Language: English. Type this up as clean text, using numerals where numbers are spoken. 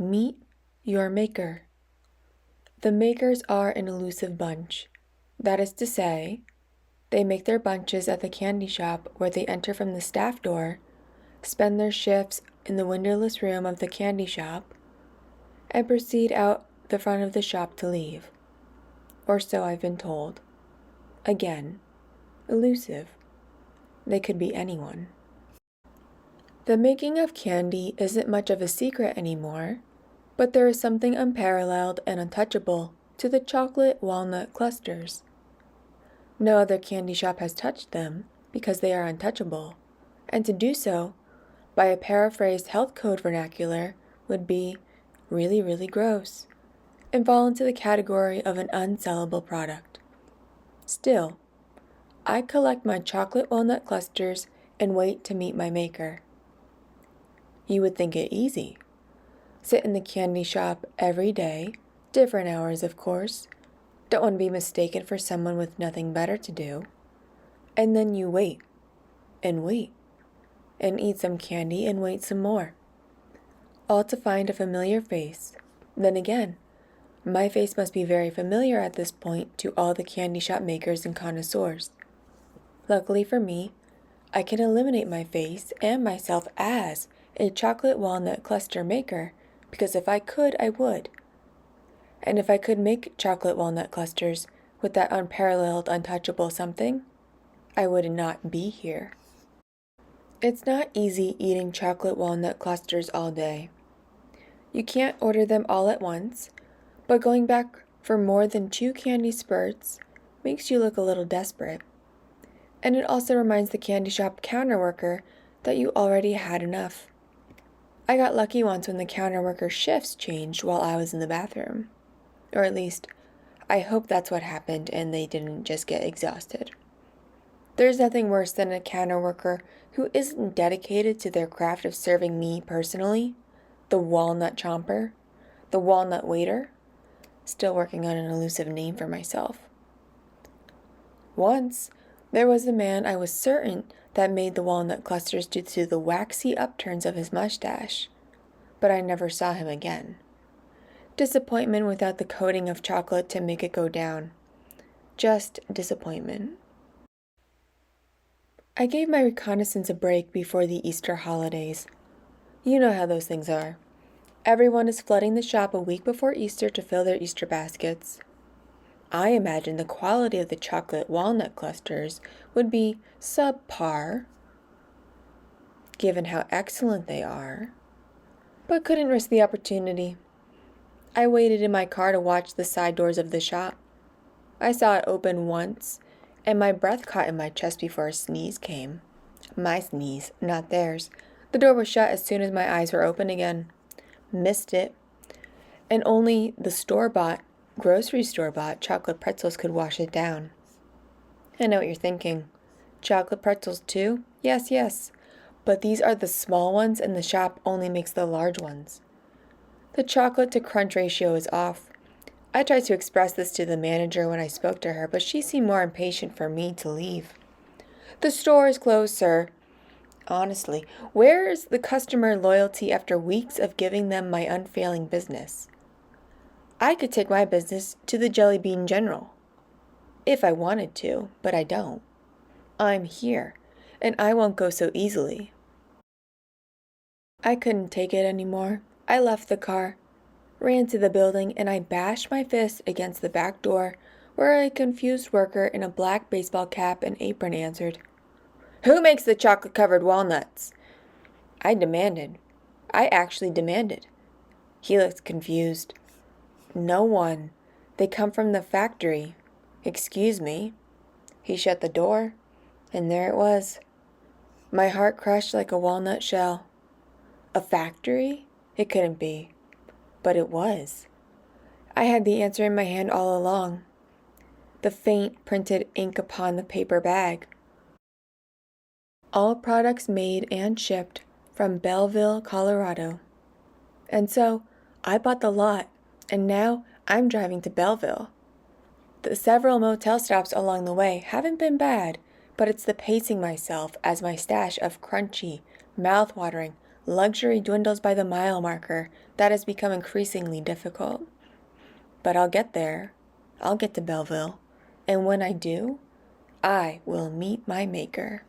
Meet your maker. The makers are an elusive bunch. That is to say, they make their bunches at the candy shop where they enter from the staff door, spend their shifts in the windowless room of the candy shop, and proceed out the front of the shop to leave. Or so I've been told. Again, elusive. They could be anyone. The making of candy isn't much of a secret anymore, but there is something unparalleled and untouchable to the chocolate walnut clusters. No other candy shop has touched them because they are untouchable, and to do so, by a paraphrased health code vernacular, would be really, really gross, and fall into the category of an unsellable product. Still, I collect my chocolate walnut clusters and wait to meet my maker. You would think it easy. Sit in the candy shop every day, different hours of course. Don't want to be mistaken for someone with nothing better to do. And then you wait, and eat some candy and wait some more. All to find a familiar face. Then again, my face must be very familiar at this point to all the candy shop makers and connoisseurs. Luckily for me, I can eliminate my face and myself as a chocolate walnut cluster maker, because if I could, I would. And if I could make chocolate walnut clusters with that unparalleled, untouchable something, I would not be here. It's not easy eating chocolate walnut clusters all day. You can't order them all at once, but going back for more than 2 candy spurts makes you look a little desperate. And it also reminds the candy shop counter worker that you already had enough. I got lucky once when the counter worker's shifts changed while I was in the bathroom. Or at least, I hope that's what happened and they didn't just get exhausted. There's nothing worse than a counter worker who isn't dedicated to their craft of serving me personally, the walnut chomper, the walnut waiter. Still working on an elusive name for myself. Once, there was a man I was certain that made the walnut clusters due to the waxy upturns of his mustache, but I never saw him again. Disappointment without the coating of chocolate to make it go down. Just disappointment. I gave my reconnaissance a break before the Easter holidays. You know how those things are. Everyone is flooding the shop a week before Easter to fill their Easter baskets. I imagine the quality of the chocolate walnut clusters would be subpar, given how excellent they are, but couldn't risk the opportunity. I waited in my car to watch the side doors of the shop. I saw it open once, and my breath caught in my chest before a sneeze came. My sneeze, not theirs. The door was shut as soon as my eyes were open again. Missed it. And only the grocery store-bought chocolate pretzels could wash it down. I know what you're thinking. Chocolate pretzels too? Yes. But these are the small ones and the shop only makes the large ones. The chocolate to crunch ratio is off. I tried to express this to the manager when I spoke to her, but she seemed more impatient for me to leave. The store is closed, sir. Honestly, where is the customer loyalty after weeks of giving them my unfailing business? I could take my business to the Jelly Bean General. If I wanted to, but I don't. I'm here, and I won't go so easily. I couldn't take it anymore. I left the car, ran to the building, and I bashed my fist against the back door where a confused worker in a black baseball cap and apron answered, "Who makes the chocolate-covered walnuts?" I actually demanded. He looked confused. No one. They come from the factory. Excuse me. He shut the door, and there it was. My heart crushed like a walnut shell. A factory? It couldn't be. But it was. I had the answer in my hand all along. The faint printed ink upon the paper bag. All products made and shipped from Belleville, Colorado. And so, I bought the lot, and now I'm driving to Belleville. The several motel stops along the way haven't been bad, but it's the pacing myself as my stash of crunchy, mouth-watering, Luxury dwindles by the mile marker. That has become increasingly difficult. But I'll get there. I'll get to Belleville. And when I do, I will meet my maker.